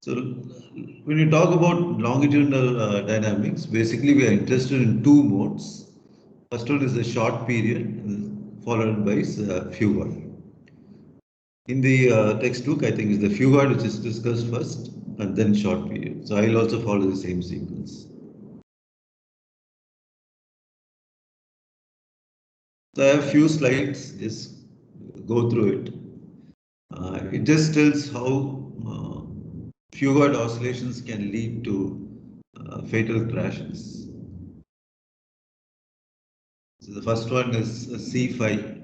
So when you talk about longitudinal dynamics, basically we are interested in two modes. First one is the short period, followed by Fugard. In the textbook, I think it's the Fugard which is discussed first, and then short period. So I'll also follow the same sequence. So I have few slides, just go through it. It just tells how Fugard oscillations can lead to fatal crashes. So the first one is C5.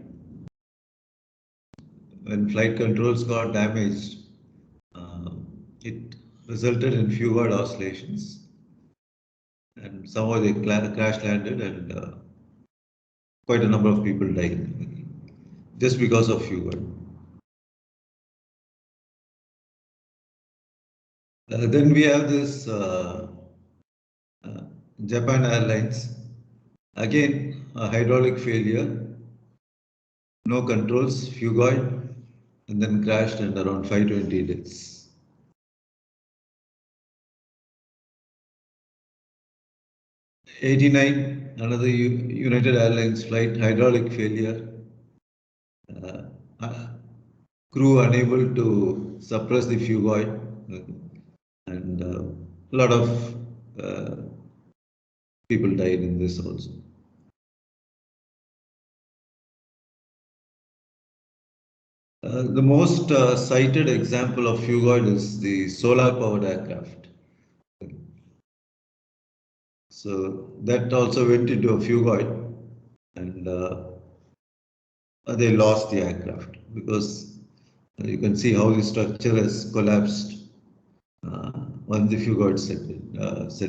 When flight controls got damaged, it resulted in Fugard oscillations, and somehow they crash landed, and quite a number of people died just because of Fugard. Then we have this Japan Airlines. Again, a hydraulic failure, no controls, Fugard, and then crashed and around 520 deaths. '89, another United Airlines flight, hydraulic failure, crew unable to suppress the Fugard, and a lot of people died in this also. The most cited example of Fugard is the solar-powered aircraft. So that also went into a Fugard, and they lost the aircraft because you can see how the structure has collapsed once the Fugard set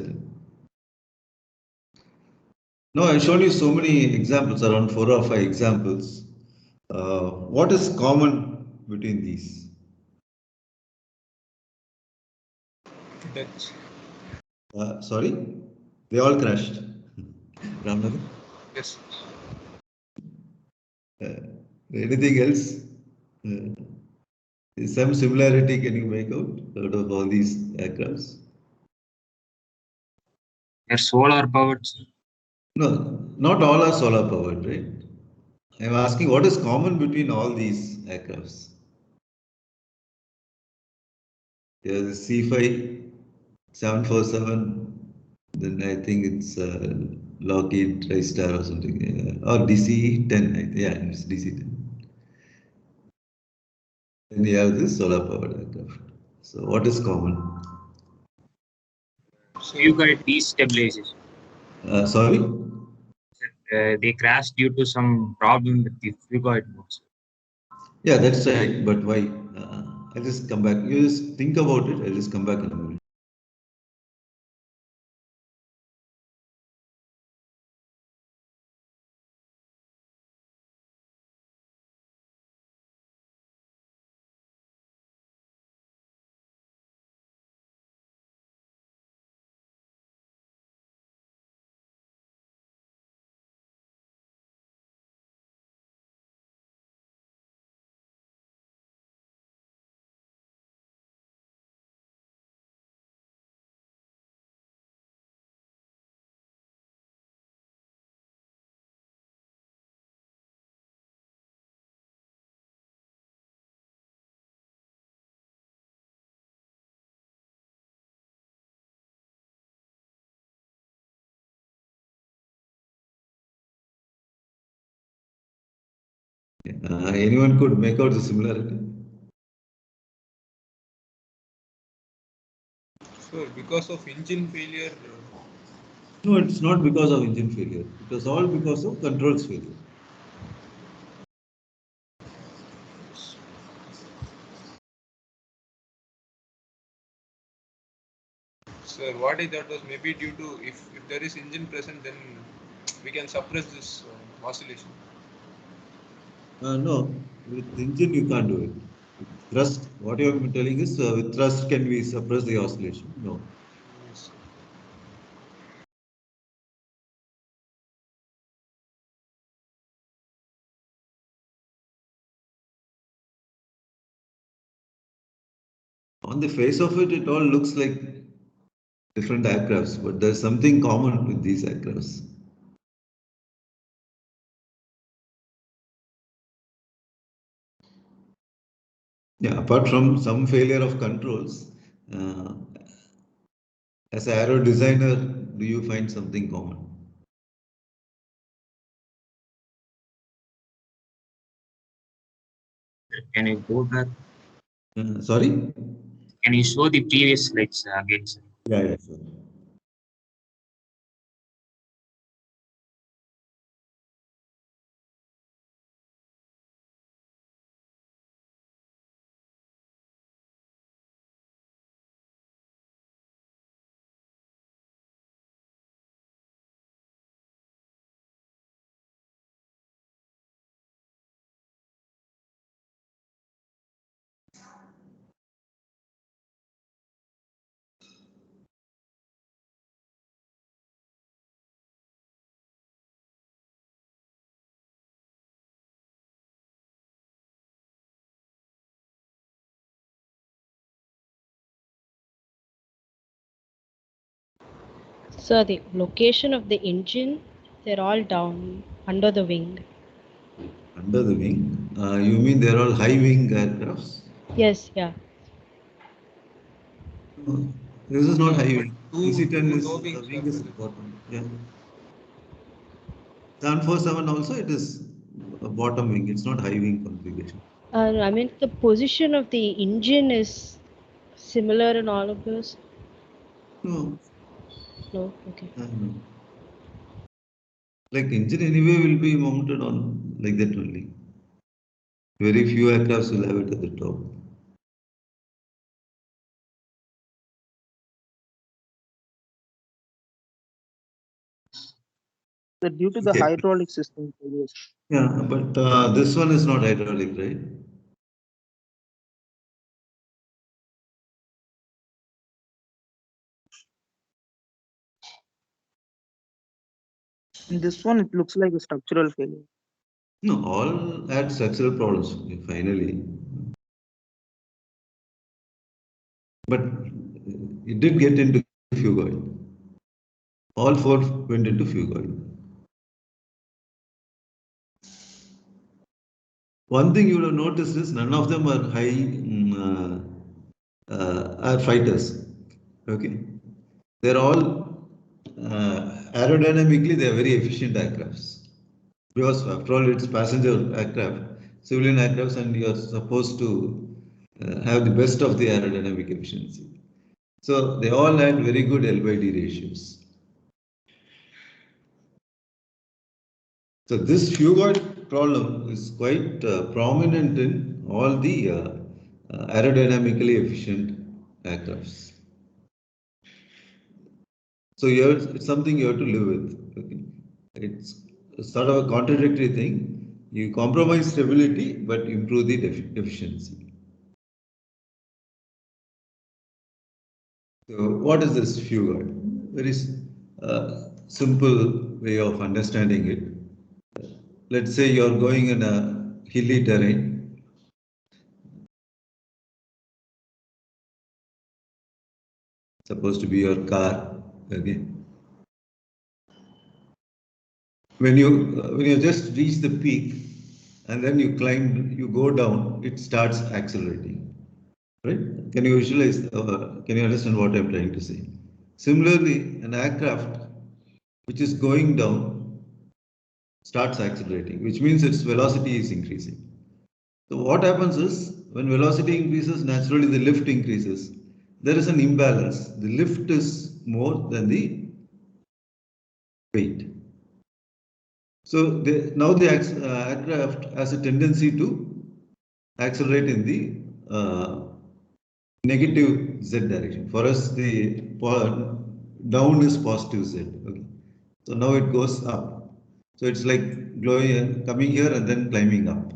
in. No, I've shown you so many examples, around 4 or 5 examples. What is common between these? Deaths. Sorry? They all crashed. Ramnath? Yes. Anything else? Some similarity can you make out of all these aircrafts? They're solar powered. No, not all are solar powered, right? I'm asking what is common between all these aircrafts? There's a C5, 747, then I think it's Lockheed TriStar or something, or DC-10. Yeah, it's DC-10. Then you have this solar powered aircraft. So what is common? So you got destabilization. Sorry? They crashed due to some problem with the Fugard modes. Yeah, that's right. But why? I'll just come back. You just think about it. I'll just come back in a minute. Anyone could make out the similarity? So because of engine failure. No, it's not because of engine failure. It was all because of controls failure. Sir, what I thought was maybe due to if there is engine present, then we can suppress this oscillation. No, with engine you can't do it. With thrust, what you are telling is with thrust can we suppress the oscillation? No. Yes. On the face of it, it all looks like different aircrafts, but there's something common with these aircrafts. Yeah, apart from some failure of controls, uh, as an aero designer, do you find something common? Can you go back? Sorry? Can you show the previous slides again, sir? Yeah, sure. So the location of the engine, they're all down under the wing. Under the wing? You mean they're all high wing aircrafts? Yes, yeah. No, this is not high wing. Two PC-10 is low wings wing are is present. bottom. Yeah. 747 also it is a bottom wing. It's not high wing configuration. I mean, the position of the engine is similar in all of those? No. No? Okay. No. Like engine anyway will be mounted on like that only. Very few aircrafts will have it at the top. So due to the Okay. hydraulic system failures. Yeah, but this one is not hydraulic, right? In this one, it looks like a structural failure. No, all had structural problems finally. But it did get into fugue oil. All four went into fugue oil. One thing you will have noticed is none of them are are fighters. Okay, they're all aerodynamically they are very efficient aircrafts because after all it's passenger aircraft, civilian aircrafts, and you are supposed to have the best of the aerodynamic efficiency. So they all had very good L by D ratios. So this fugoid problem is quite prominent in all the aerodynamically efficient aircrafts. So here it's something you have to live with. Okay? It's sort of a contradictory thing. You compromise stability but improve the efficiency. So what is this fugoid? Very simple way of understanding it. Let's say you're going in a hilly terrain. Supposed to be your car. Okay. When you just reach the peak and then you climb, you go down, it starts accelerating. Right? Can you visualize? Can you understand what I'm trying to say? Similarly, an aircraft which is going down starts accelerating, which means its velocity is increasing. So what happens is when velocity increases, naturally the lift increases. There is an imbalance. The lift is more than the weight. So now the aircraft has a tendency to accelerate in the negative z direction. For us, the down is positive z. Okay. So now it goes up. So it's like coming here and then climbing up.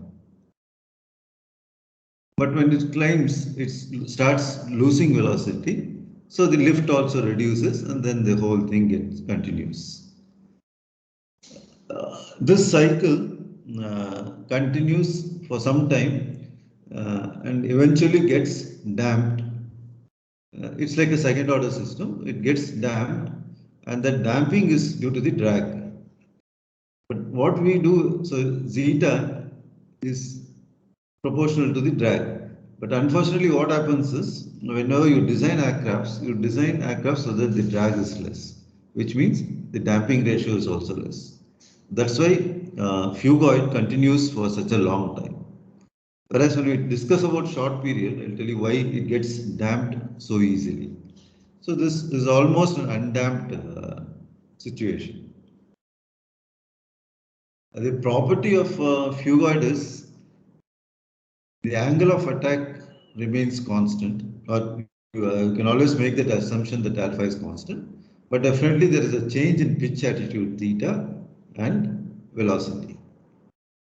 But when it climbs, it starts losing velocity. So the lift also reduces and then the whole thing continues. This cycle continues for some time and eventually gets damped it's like a second order system. It gets damped, and that damping is due to the drag. But what we do, so zeta is proportional to the drag. But unfortunately, what happens is whenever you design aircrafts so that the drag is less, which means the damping ratio is also less. That's why phugoid continues for such a long time. Whereas when we discuss about short period, I'll tell you why it gets damped so easily. So this is almost an undamped situation. The property of phugoid is the angle of attack remains constant, or you can always make that assumption that alpha is constant, but definitely there is a change in pitch attitude theta and velocity.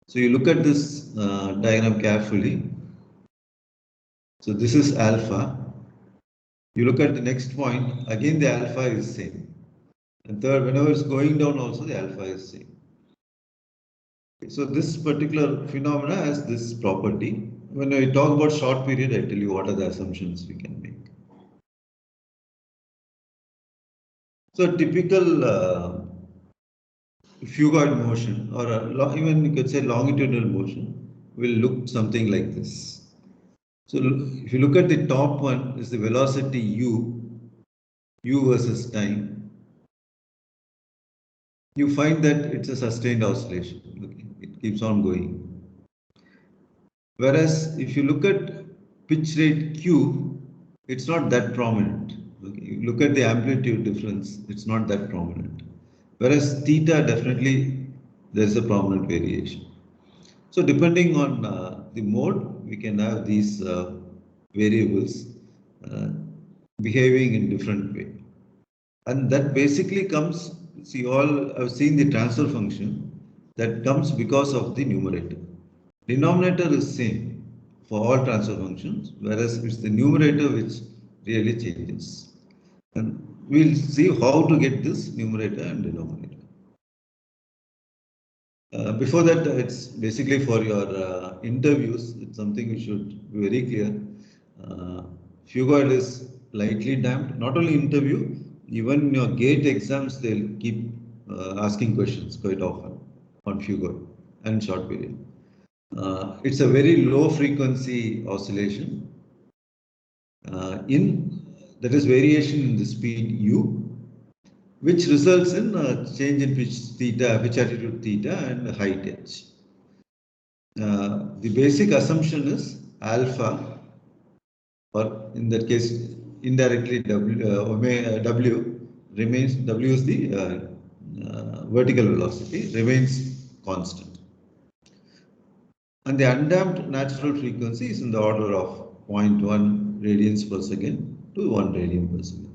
So you look at this diagram carefully. So this is alpha. You look at the next point, again the alpha is same. And third, whenever it's going down also the alpha is same. So this particular phenomena has this property. When I talk about short period, I tell you what are the assumptions we can make. So typical phugoid motion, or even you could say longitudinal motion, will look something like this. So if you look at the top one, is the velocity u versus time. You find that it's a sustained oscillation. Okay? It keeps on going. Whereas if you look at pitch rate q, it's not that prominent. Okay? You look at the amplitude difference, it's not that prominent. Whereas theta, definitely there's a prominent variation. So depending on the mode, we can have these variables behaving in different way. And that basically comes, see, all I've seen the transfer function that comes because of the numerator. Denominator is same for all transfer functions, whereas it's the numerator which really changes. And we'll see how to get this numerator and denominator. Before that, it's basically for your interviews. It's something we should be very clear. Phugoid is lightly damped. Not only interview, even your gate exams, they'll keep asking questions quite often on phugoid and short period. It's a very low frequency oscillation. That is variation in the speed u, which results in a change in pitch attitude theta and height h. The basic assumption is alpha, or in that case indirectly w remains, w is the vertical velocity, remains constant. And the undamped natural frequency is in the order of 0.1 radians per second to 1 radian per second.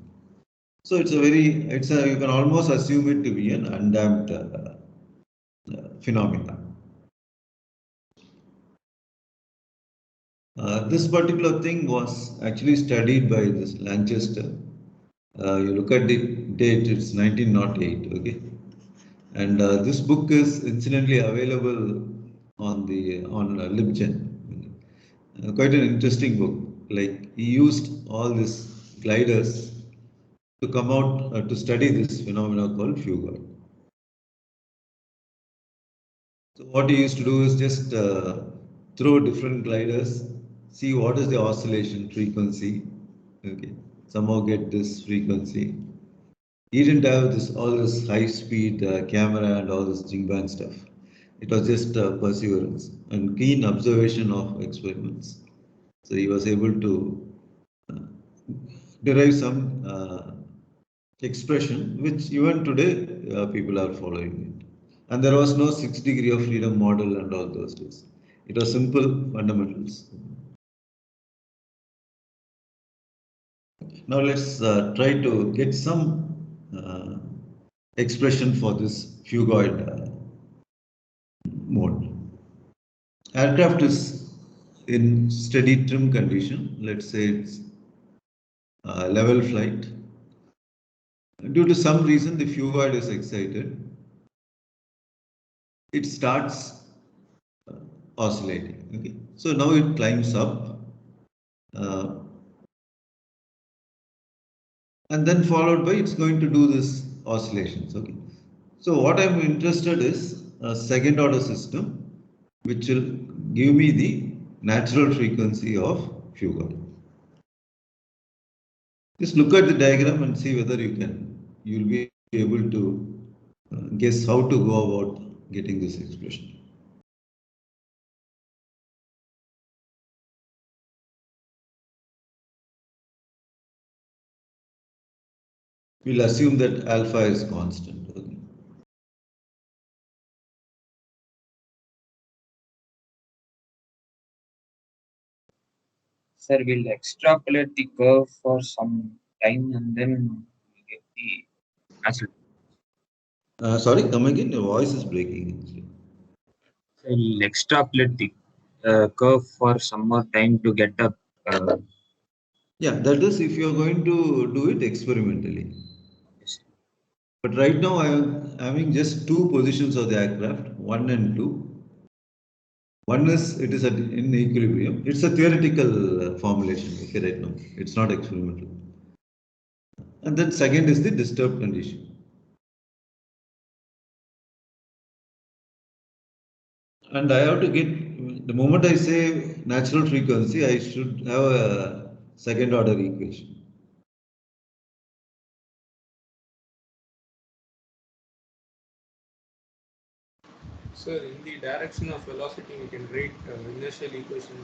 So you can almost assume it to be an undamped phenomenon. This particular thing was actually studied by this Lanchester. You look at the date, it's 1908, okay? And this book is incidentally available on LibGen. Quite an interesting book. Like, he used all these gliders to come out to study this phenomena called phugoid. So what he used to do is just throw different gliders, see what is the oscillation frequency. Okay, somehow get this frequency. He didn't have all this high-speed camera and all this jing bang stuff. It was just perseverance and keen observation of experiments. So he was able to derive some expression which even today people are following it. And there was no 6 degree of freedom model and all those days. It was simple fundamentals. Now let's try to get some expression for this phugoid mode. Aircraft is in steady trim condition. Let's say it's level flight. Due to some reason, the phugoid is excited. It starts oscillating. Okay, so now it climbs up. and then followed by it's going to do this oscillations. Okay. So what I'm interested is a second order system, which will give me the natural frequency of fugue. Just look at the diagram and see whether you'll be able to guess how to go about getting this expression. We'll assume that alpha is constant. Okay. Sir, we'll extrapolate the curve for some time and then we get the answer. Sorry, come again. Your voice is breaking. So we'll extrapolate the curve for some more time to get a. Yeah, that is if you're going to do it experimentally. Yes. But right now I am having just two positions of the aircraft, 1 and 2. One is it is in equilibrium. It's a theoretical formulation. Okay, right now it's not experimental. And then second is the disturbed condition. And I have to get, the moment I say natural frequency, I should have a second order equation. Sir, in the direction of velocity, we can write inertial equation.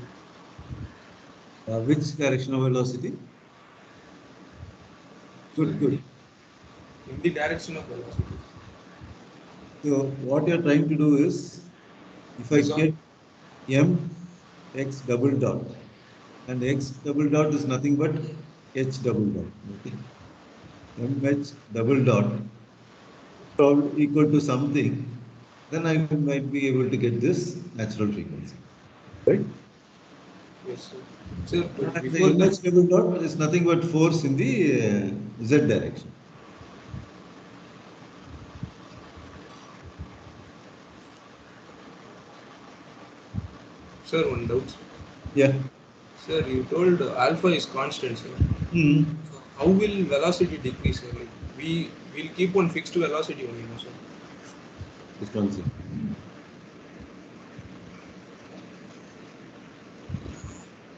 Which direction of velocity? Good, good. In the direction of velocity. So what you're trying to do is, if I get m x double dot, and x double dot is nothing but h double dot. Okay, m h double dot equal to something, then I might be able to get this natural frequency, right? Yes, sir. Sir, but And the before m h double dot is nothing but force in the z direction. sir, one doubt. Yeah. Sir, you told alpha is constant, sir. Hmm. So how will velocity decrease, sir? Like we will keep on fixed velocity only, no, sir. Just one second.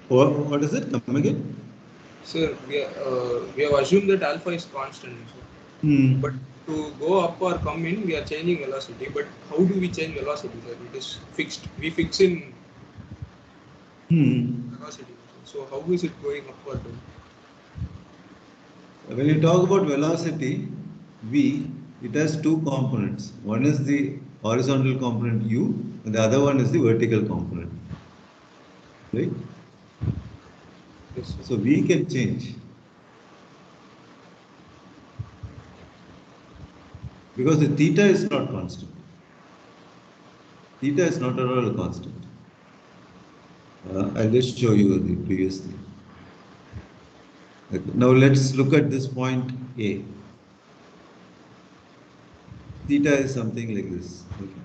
What is it? Come again? Sir, we have assumed that alpha is constant, sir. Hmm. But to go up or come in, we are changing velocity. But how do we change velocity, sir? It is fixed. We fix in velocity. So how is it going up or down? When you talk about velocity, v, it has two components. One is the horizontal component u, and the other one is the vertical component. Right? Yes, sir. So v can change. Because the theta is not constant. Theta is not at all constant. I'll just show you the previous thing. Okay. Now let's look at this point A. Theta is something like this. Okay.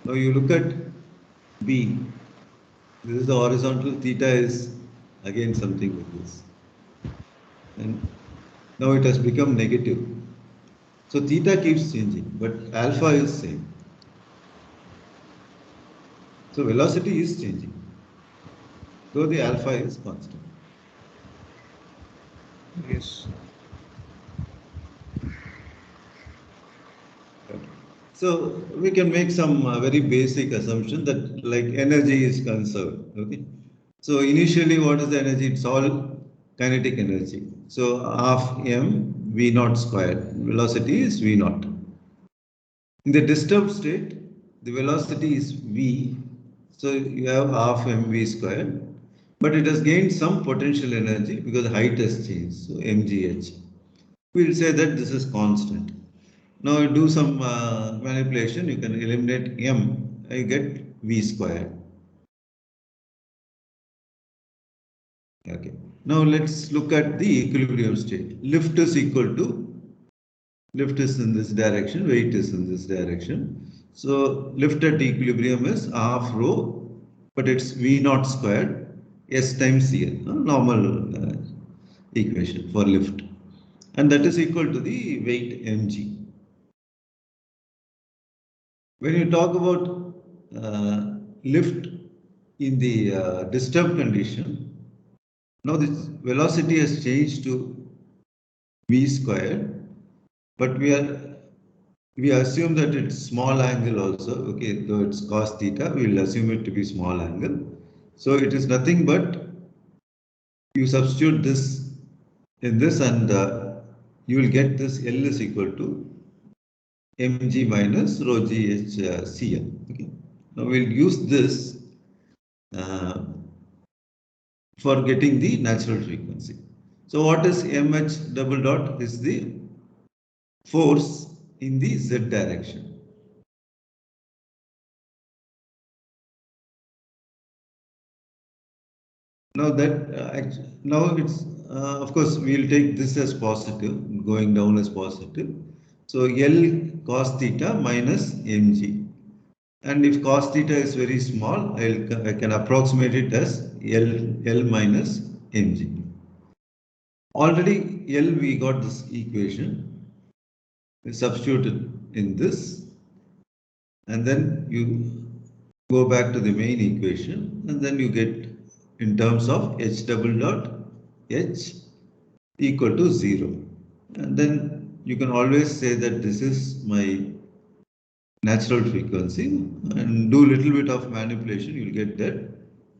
Now you look at B. This is the horizontal. Theta is again something like this. And now it has become negative. So theta keeps changing, but alpha is same. So velocity is changing, though the alpha is constant. Yes. Okay. So we can make some very basic assumption that like energy is conserved. Okay. So initially, what is the energy? It's all kinetic energy. So half m v naught squared. Velocity is v naught. In the disturbed state, the velocity is v. So you have half mv squared, but it has gained some potential energy because height has changed. So mgh. We'll say that this is constant. Now you do some manipulation. You can eliminate m. I get v squared. Okay. Now let's look at the equilibrium state. Lift is equal to, lift is in this direction, weight is in this direction. So lift at equilibrium is half rho, but it's v naught squared, s times cl, normal equation for lift. and that is equal to the weight mg. When you talk about lift in the disturbed condition, now this velocity has changed to v squared, but we assume that it's small angle also. Okay, though it's cos theta, we will assume it to be small angle. So it is nothing but you substitute this in this, and you will get this L is equal to mg minus rho gh cl. Okay. Now we'll use this for getting the natural frequency. So what is mh double dot? Is the force in the z direction. Now that now it's of course we'll take this as positive, going down as positive. So L cos theta minus mg, and if cos theta is very small, I can approximate it as L minus mg. Already L we got this equation. We substituted in this, and then you go back to the main equation, and then you get in terms of h double dot h equal to 0. And then you can always say that this is my natural frequency, and do a little bit of manipulation, you'll get that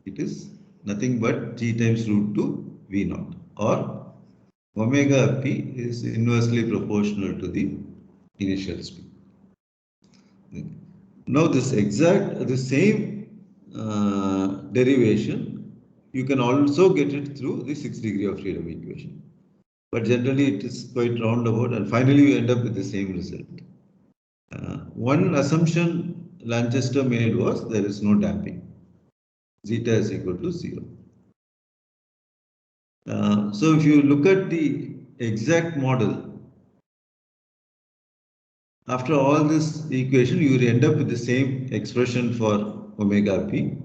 it is nothing but g times root 2 v naught, or omega p is inversely proportional to the initial speed. Now the same derivation, you can also get it through the 6th degree of freedom equation. But generally it is quite roundabout, and finally you end up with the same result. One assumption Lanchester made was there is no damping. Zeta is equal to 0. So if you look at the exact model, after all this equation, you will end up with the same expression for omega p.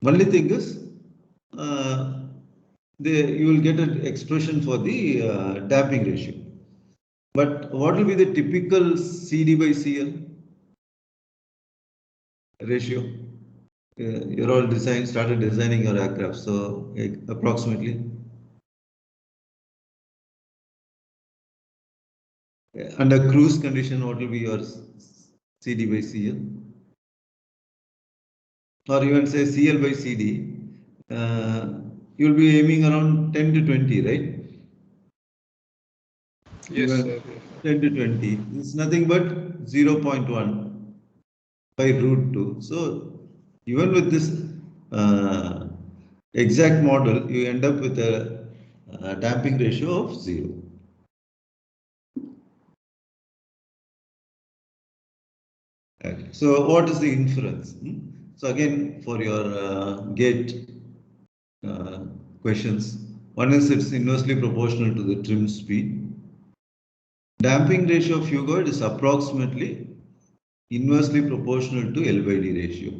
Only thing is, you will get an expression for the damping ratio. But what will be the typical CD by CL ratio? You're all started designing your aircraft, so approximately. Under cruise condition, what will be your CD by CL? Or even say CL by CD, you'll be aiming around 10 to 20, right? Yes, Even sir. 10 to 20. It's nothing but 0.1 by root 2. So even with this exact model, you end up with a damping ratio of 0. Okay. So what is the inference? So again, for your gate questions, one is it's inversely proportional to the trim speed. Damping ratio of phugoid is approximately inversely proportional to L by D ratio.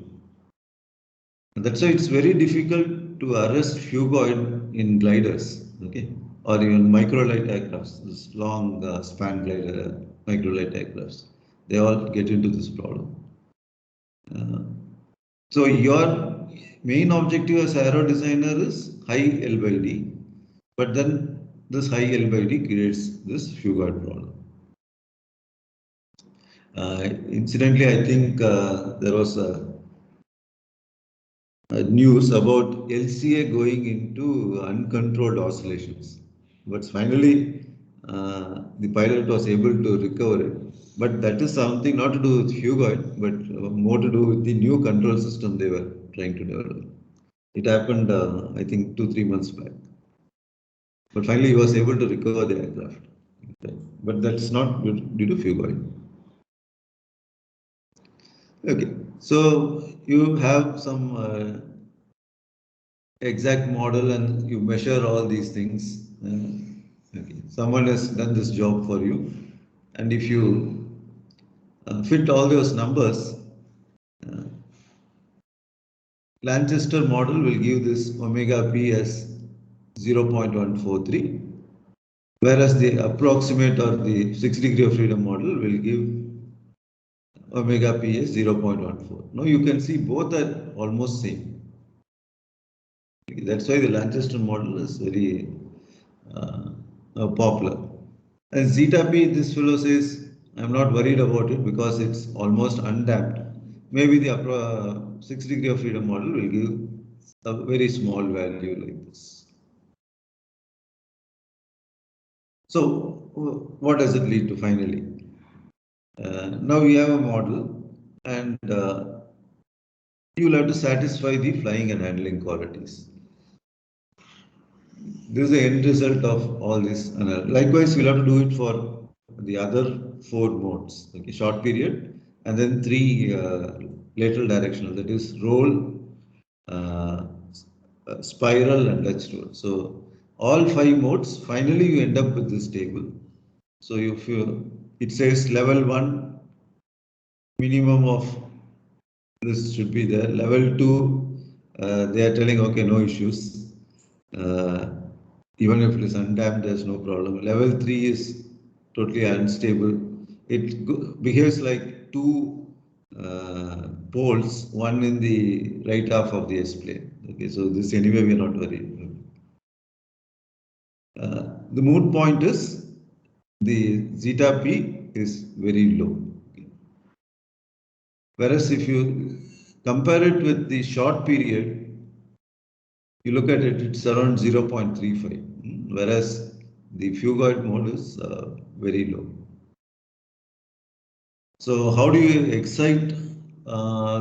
And that's why it's very difficult to arrest phugoid in gliders, okay, or even microlight aircrafts, this long span glider microlight aircrafts. They all get into this problem. So your main objective as aero designer is high L by D, but then this high L by D creates this phugoid problem. Incidentally, I think there was a news about LCA going into uncontrolled oscillations, but finally the pilot was able to recover it. But that is something not to do with phugoid, but more to do with the new control system they were trying to develop. It happened, I think, 2-3 months back. But finally, he was able to recover the aircraft. But that's not due to phugoid. Okay, so you have some exact model and you measure all these things. Okay, someone has done this job for you, and if you fit all those numbers, Lanchester model will give this omega p as 0.143, whereas the approximate or the 6 degree of freedom model will give omega p is 0.14. Now you can see both are almost same. That's why the Lanchester model is very popular. And zeta p, this fellow says, I'm not worried about it because it's almost undamped. Maybe the 6 degree of freedom model will give a very small value like this. So what does it lead to finally? Now we have a model and you will have to satisfy the flying and handling qualities. This is the end result of all this. Likewise, we'll have to do it for the other 4 modes, okay, short period, and then 3 lateral directional, that is roll, spiral, and Dutch roll. So all 5 modes, finally you end up with this table. So if it says level 1, minimum of this should be there. Level 2, they are telling, okay, no issues. Even if it is undamped, there's no problem. Level 3 is totally unstable. It behaves like 2 poles, one in the right half of the S-plane. Okay, so this anyway we are not worried. The moot point is the zeta p is very low. Okay. Whereas if you compare it with the short period, you look at it, it's around 0.35, whereas the phugoid mode is very low. So how do you excite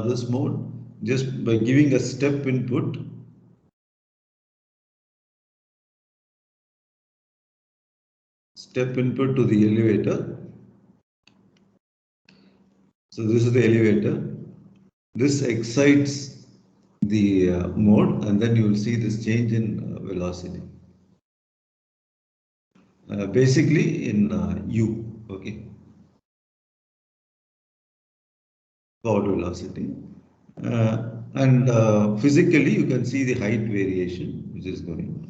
this mode? Just by giving a step input. Step input to the elevator. So this is the elevator. This excites the mode, and then you will see this change in velocity. Basically in u, okay, forward velocity. And physically you can see the height variation which is going on.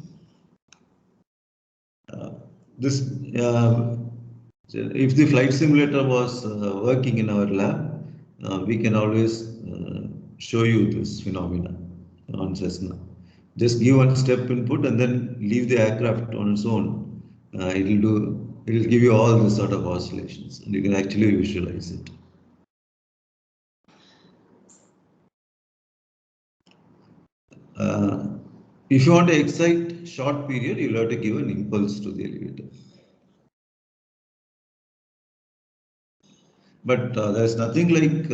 If the flight simulator was working in our lab, we can always show you this phenomena on Cessna. Just give one step input and then leave the aircraft on its own. It will give you all this sort of oscillations, and you can actually visualize it. If you want to excite short period, you'll have to give an impulse to the elevator. But there's nothing like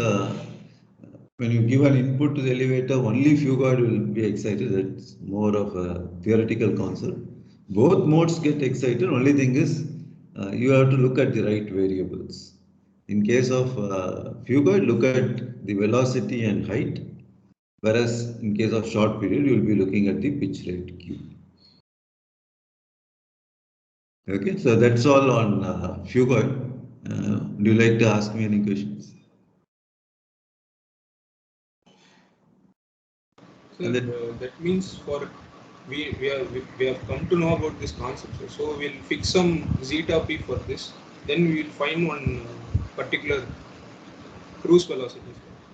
when you give an input to the elevator, only phugoid will be excited. That's more of a theoretical concept. Both modes get excited. Only thing is you have to look at the right variables. In case of phugoid, look at the velocity and height. Whereas in case of short period, you will be looking at the pitch rate Q. Okay, so that's all on phugoid. Do you like to ask me any questions? So that means for we have come to know about this concept. So we'll fix some zeta p for this. Then we will find one particular cruise velocity.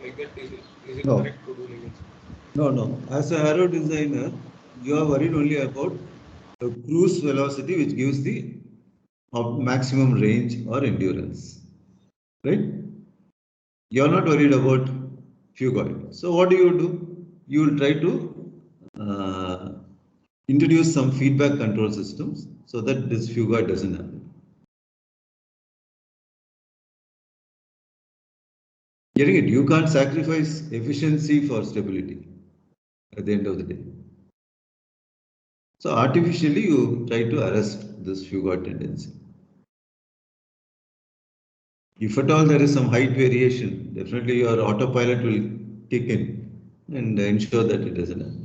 Like that, is it No. correct to do like that? No. As an aero designer, you are worried only about the cruise velocity, which gives the maximum range or endurance, right? You are not worried about phugoid. So what do? You will try to introduce some feedback control systems so that this phugoid doesn't happen. Getting it? You can't sacrifice efficiency for stability at the end of the day. So artificially, you try to arrest this phugoid tendency. If at all there is some height variation, definitely your autopilot will kick in and ensure that it doesn't happen.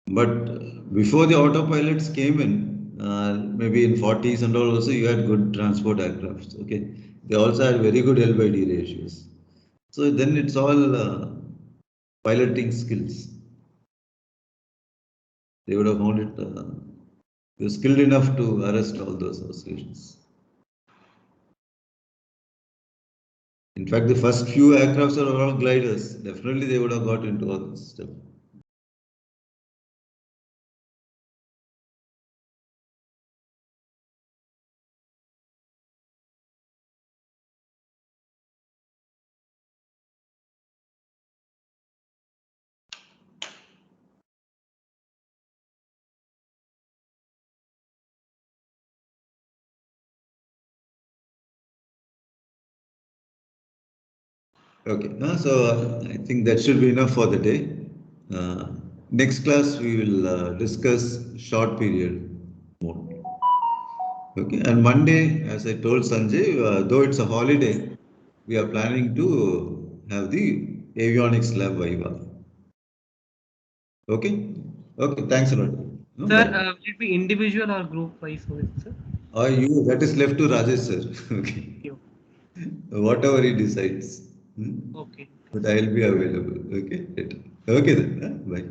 But before the autopilots came in, maybe in 40s and all also you had good transport aircrafts. Okay, they also had very good L by D ratios. So then it's all piloting skills. They would have found it. You're skilled enough to arrest all those oscillations. In fact, the first few aircrafts are all gliders. Definitely, they would have got into all this stuff. Okay, so I think that should be enough for the day. Next class, we will discuss short period mode. Okay, and Monday, as I told Sanjay, though it's a holiday, we are planning to have the avionics lab viva. Okay, okay, thanks a lot. No, Sir, bye. will it be individual or group wise, sir? You, that is left to Rajesh sir. Okay, You. whatever he decides. Okay. But I will be available. Okay, okay then. Bye.